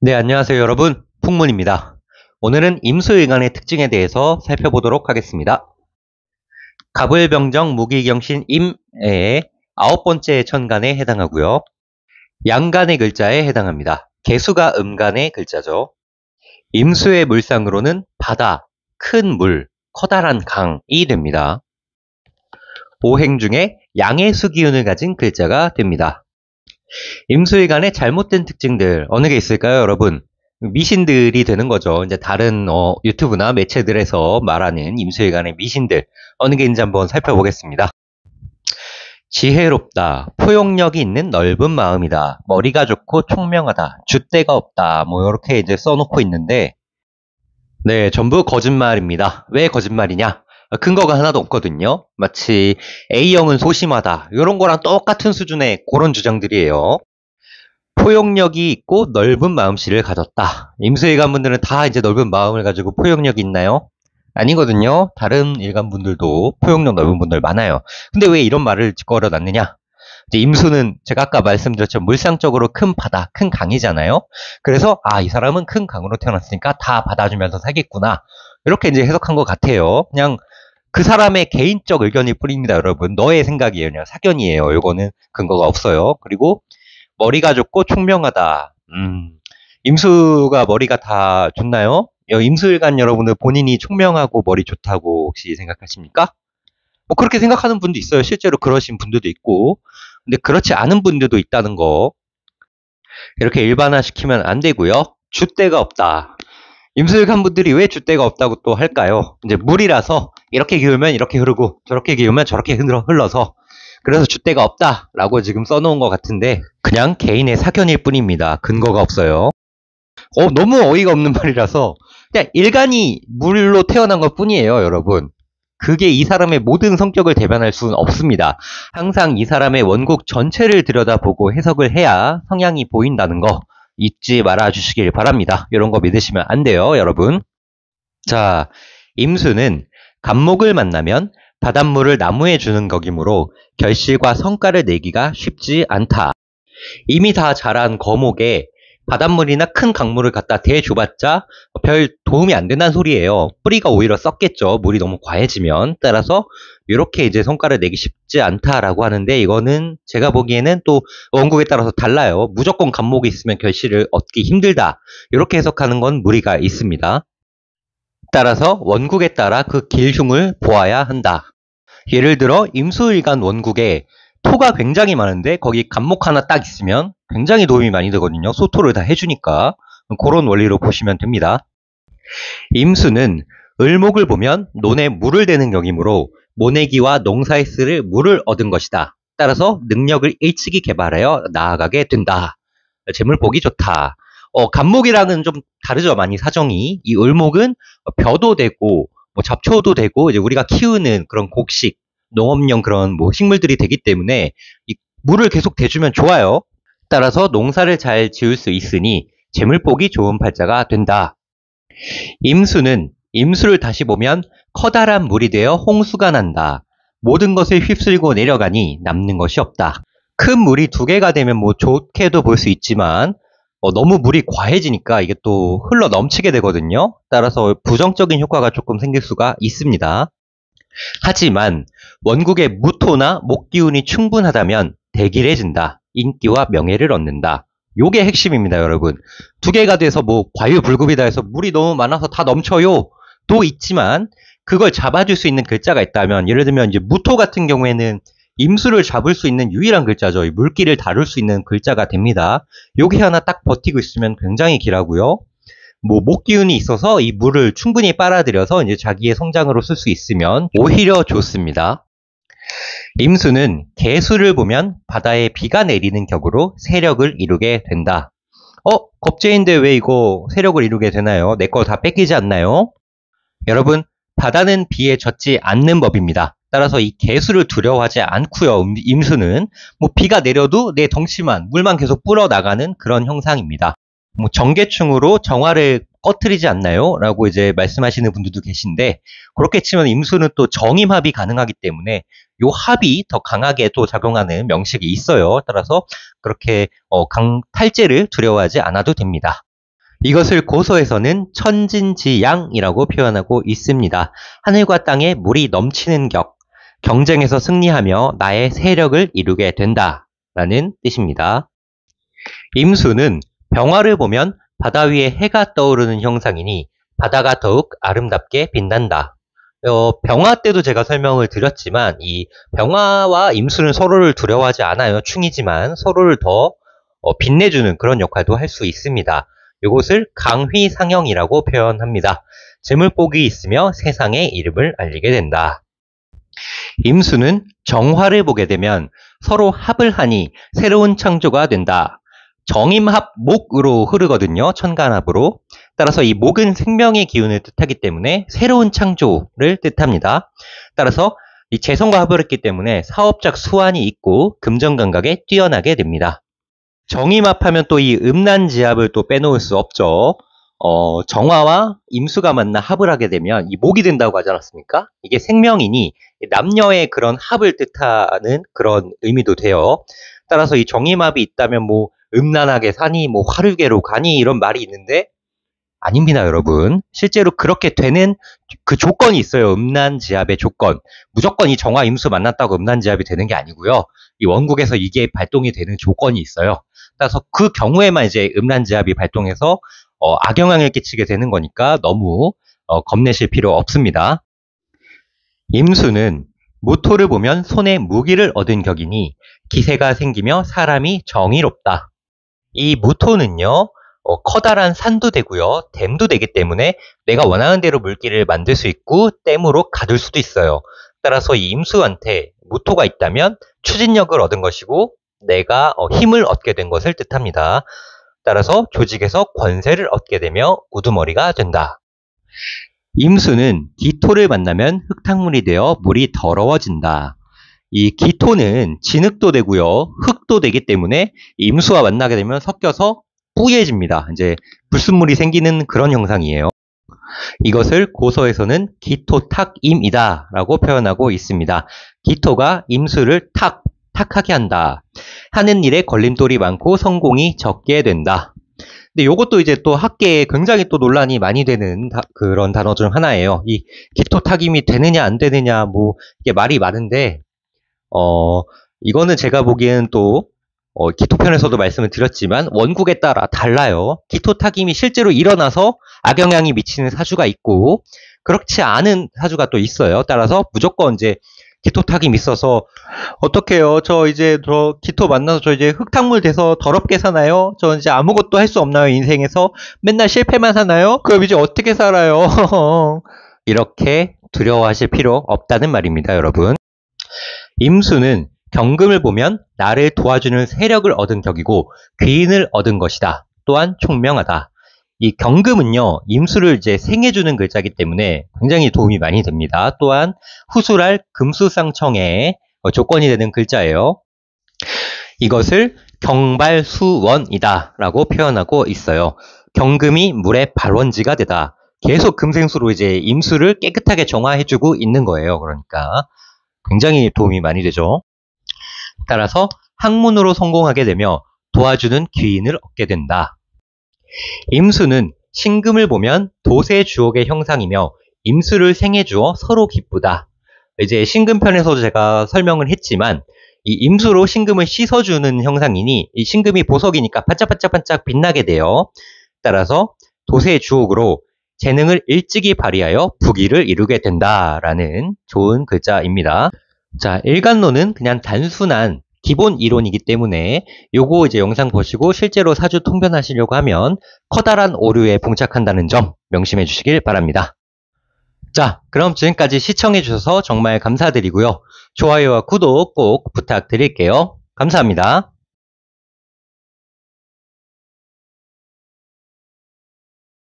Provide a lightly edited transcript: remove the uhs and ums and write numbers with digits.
네, 안녕하세요, 여러분. 풍문입니다. 오늘은 임수일간의 특징에 대해서 살펴보도록 하겠습니다. 갑을병정 무기경신 임의 9번째 천간에 해당하고요. 양간의 글자에 해당합니다. 개수가 음간의 글자죠. 임수의 물상으로는 바다, 큰 물, 커다란 강이 됩니다. 오행 중에 양의 수기운을 가진 글자가 됩니다. 임수일간의 잘못된 특징들 어느 게 있을까요, 여러분? 미신들이 되는 거죠. 이제 다른 유튜브나 매체들에서 말하는 임수일간의 미신들 어느 게 있는지 한번 살펴보겠습니다. 지혜롭다, 포용력이 있는 넓은 마음이다, 머리가 좋고 총명하다, 줏대가 없다, 뭐 이렇게 이제 써놓고 있는데, 네, 전부 거짓말입니다. 왜 거짓말이냐? 근거가 하나도 없거든요. 마치 A형은 소심하다 이런 거랑 똑같은 수준의 그런 주장들이에요. 포용력이 있고 넓은 마음씨를 가졌다. 임수일간 분들은 다 이제 넓은 마음을 가지고 포용력이 있나요? 아니거든요. 다른 일간 분들도 포용력 넓은 분들 많아요. 근데 왜 이런 말을 짓거려 놨느냐? 이제 임수는 제가 아까 말씀드렸지만 물상적으로 큰 바다, 큰 강이잖아요. 그래서 이 사람은 큰 강으로 태어났으니까 다 받아주면서 살겠구나. 이렇게 이제 해석한 것 같아요. 그냥 그 사람의 개인적 의견일 뿐입니다, 여러분. 너의 생각이에요. 그냥 사견이에요. 이거는 근거가 없어요. 그리고 머리가 좋고 총명하다. 임수가 머리가 다 좋나요? 임수일간 여러분들 본인이 총명하고 머리 좋다고 혹시 생각하십니까? 뭐 그렇게 생각하는 분도 있어요. 실제로 그러신 분들도 있고. 근데 그렇지 않은 분들도 있다는 거. 이렇게 일반화시키면 안 되고요. 줏대가 없다. 임수일간 분들이 왜 줏대가 없다고 또 할까요? 이제 물이라서 이렇게 기울면 이렇게 흐르고 저렇게 기울면 저렇게 흘러서 그래서 줏대가 없다라고 지금 써놓은 것 같은데 그냥 개인의 사견일 뿐입니다. 근거가 없어요. 너무 어이가 없는 말이라서 그냥 일간이 물로 태어난 것 뿐이에요, 여러분. 그게 이 사람의 모든 성격을 대변할 수는 없습니다. 항상 이 사람의 원곡 전체를 들여다보고 해석을 해야 성향이 보인다는 거 잊지 말아 주시길 바랍니다. 이런 거 믿으시면 안 돼요, 여러분. 자, 임수는 갑목을 만나면 바닷물을 나무에 주는 격이므로 결실과 성과를 내기가 쉽지 않다. 이미 다 자란 거목에 바닷물이나 큰 강물을 갖다 대줘봤자 별 도움이 안 된다는 소리예요. 뿌리가 오히려 썩겠죠. 물이 너무 과해지면. 따라서 이렇게 이제 성과를 내기 쉽지 않다라고 하는데 이거는 제가 보기에는 또 원국에 따라서 달라요. 무조건 갑목이 있으면 결실을 얻기 힘들다. 이렇게 해석하는 건 무리가 있습니다. 따라서 원국에 따라 그 길흉을 보아야 한다. 예를 들어 임수일간 원국에 토가 굉장히 많은데 거기 갑목 하나 딱 있으면 굉장히 도움이 많이 되거든요. 소토를 다 해주니까. 그런 원리로 보시면 됩니다. 임수는 을목을 보면 논에 물을 대는 격이므로 모내기와 농사에 쓸 물을 얻은 것이다. 따라서 능력을 일찍이 개발하여 나아가게 된다. 재물 보기 좋다. 갑목이랑은 좀 다르죠. 많이 사정이. 이 을목은 벼도 되고 뭐 잡초도 되고 이제 우리가 키우는 그런 곡식 농업용 그런 뭐 식물들이 되기 때문에 이 물을 계속 대주면 좋아요. 따라서 농사를 잘 지을 수 있으니 재물복이 좋은 팔자가 된다. 임수는 임수를 다시 보면 커다란 물이 되어 홍수가 난다. 모든 것을 휩쓸고 내려가니 남는 것이 없다. 큰 물이 두 개가 되면 뭐 좋게도 볼 수 있지만 너무 물이 과해지니까 이게 또 흘러 넘치게 되거든요. 따라서 부정적인 효과가 조금 생길 수가 있습니다. 하지만 원국의 무토나 목기운이 충분하다면 대길해진다. 인기와 명예를 얻는다. 요게 핵심입니다, 여러분. 두 개가 돼서 뭐 과유불급이다 해서 물이 너무 많아서 다 넘쳐요. 도 있지만 그걸 잡아줄 수 있는 글자가 있다면 예를 들면 이제 무토 같은 경우에는 임수를 잡을 수 있는 유일한 글자죠. 물기를 다룰 수 있는 글자가 됩니다. 요게 하나 딱 버티고 있으면 굉장히 길하고요. 뭐 목기운이 있어서 이 물을 충분히 빨아들여서 이제 자기의 성장으로 쓸 수 있으면 오히려 좋습니다. 임수는 개수를 보면 바다에 비가 내리는 격으로 세력을 이루게 된다. 겁재인데 왜 이거 세력을 이루게 되나요? 내 거 다 뺏기지 않나요? 여러분, 바다는 비에 젖지 않는 법입니다. 따라서 이 개수를 두려워하지 않고요. 임수는 뭐 비가 내려도 내 덩치만 물만 계속 불어나가는 그런 형상입니다. 뭐 정계충으로 정화를 꺼트리지 않나요? 라고 이제 말씀하시는 분들도 계신데 그렇게 치면 임수는 또 정임합이 가능하기 때문에 요 합이 더 강하게 또 작용하는 명식이 있어요. 따라서 그렇게 탈재를 두려워하지 않아도 됩니다. 이것을 고서에서는 천진지양이라고 표현하고 있습니다. 하늘과 땅에 물이 넘치는 격, 경쟁에서 승리하며 나의 세력을 이루게 된다라는 뜻입니다. 임수는 병화를 보면 바다 위에 해가 떠오르는 형상이니 바다가 더욱 아름답게 빛난다. 병화 때도 제가 설명을 드렸지만 이 병화와 임수는 서로를 두려워하지 않아요. 충이지만 서로를 더 빛내주는 그런 역할도 할 수 있습니다. 이것을 강휘상형이라고 표현합니다. 재물복이 있으며 세상의 이름을 알리게 된다. 임수는 정화를 보게 되면 서로 합을 하니 새로운 창조가 된다. 정임합 목으로 흐르거든요. 천간합으로. 따라서 이 목은 생명의 기운을 뜻하기 때문에 새로운 창조를 뜻합니다. 따라서 이 재성과 합을 했기 때문에 사업적 수완이 있고 금전감각에 뛰어나게 됩니다. 정임합하면 또 이 음란지합을 또 빼놓을 수 없죠. 정화와 임수가 만나 합을 하게 되면 이 목이 된다고 하지 않았습니까? 이게 생명이니 남녀의 그런 합을 뜻하는 그런 의미도 돼요. 따라서 이 정임합이 있다면 뭐 음란하게 사니 뭐 화류계로 가니 이런 말이 있는데 아닙니다, 여러분. 실제로 그렇게 되는 그 조건이 있어요. 음란지합의 조건. 무조건 이 정화 임수 만났다고 음란지합이 되는 게 아니고요. 이 원국에서 이게 발동이 되는 조건이 있어요. 따라서 그 경우에만 이제 음란지합이 발동해서 악영향을 끼치게 되는 거니까 너무 겁내실 필요 없습니다. 임수는 무토를 보면 손에 무기를 얻은 격이니 기세가 생기며 사람이 정의롭다. 이 무토는요, 커다란 산도 되고요, 댐도 되기 때문에 내가 원하는 대로 물길을 만들 수 있고 댐으로 가둘 수도 있어요. 따라서 이 임수한테 무토가 있다면 추진력을 얻은 것이고 내가 힘을 얻게 된 것을 뜻합니다. 따라서 조직에서 권세를 얻게 되며 우두머리가 된다. 임수는 기토를 만나면 흙탕물이 되어 물이 더러워진다. 이 기토는 진흙도 되고요, 흙도 되기 때문에 임수와 만나게 되면 섞여서 뿌예집니다. 이제 불순물이 생기는 그런 형상이에요. 이것을 고서에서는 기토탁임이다 라고 표현하고 있습니다. 기토가 임수를 탁하게 한다. 하는 일에 걸림돌이 많고 성공이 적게 된다. 근데 요것도 이제 또 학계에 굉장히 또 논란이 많이 되는 그런 단어 중 하나예요. 이 기토탁임이 되느냐 안 되느냐 뭐 이게 말이 많은데 이거는 제가 보기에는 또 기토편에서도 말씀을 드렸지만 원국에 따라 달라요. 기토탁임이 실제로 일어나서 악영향이 미치는 사주가 있고 그렇지 않은 사주가 또 있어요. 따라서 무조건 이제 기토탁임 있어서 어떡해요? 저 기토 만나서 저 이제 흙탕물 돼서 더럽게 사나요? 저 이제 아무것도 할 수 없나요? 인생에서 맨날 실패만 사나요? 그럼 이제 어떻게 살아요? 이렇게 두려워하실 필요 없다는 말입니다, 여러분. 임수는 경금을 보면 나를 도와주는 세력을 얻은 격이고 귀인을 얻은 것이다. 또한 총명하다. 이 경금은요, 임수를 이제 생해주는 글자이기 때문에 굉장히 도움이 많이 됩니다. 또한 후술할 금수상청의 조건이 되는 글자예요. 이것을 경발수원이다 라고 표현하고 있어요. 경금이 물의 발원지가 되다. 계속 금생수로 이제 임수를 깨끗하게 정화해주고 있는 거예요. 그러니까 굉장히 도움이 많이 되죠. 따라서 학문으로 성공하게 되며 도와주는 귀인을 얻게 된다. 임수는 신금을 보면 도세주옥의 형상이며 임수를 생해주어 서로 기쁘다. 이제 신금편에서도 제가 설명을 했지만 이 임수로 신금을 씻어주는 형상이니 이 신금이 보석이니까 반짝반짝반짝 빛나게 돼요. 따라서 도세주옥으로 재능을 일찍이 발휘하여 부귀를 이루게 된다라는 좋은 글자입니다. 자, 일간론은 그냥 단순한 기본 이론이기 때문에 요거 이제 영상 보시고 실제로 사주 통변하시려고 하면 커다란 오류에 봉착한다는 점 명심해 주시길 바랍니다. 자, 그럼 지금까지 시청해 주셔서 정말 감사드리고요. 좋아요와 구독 꼭 부탁드릴게요. 감사합니다.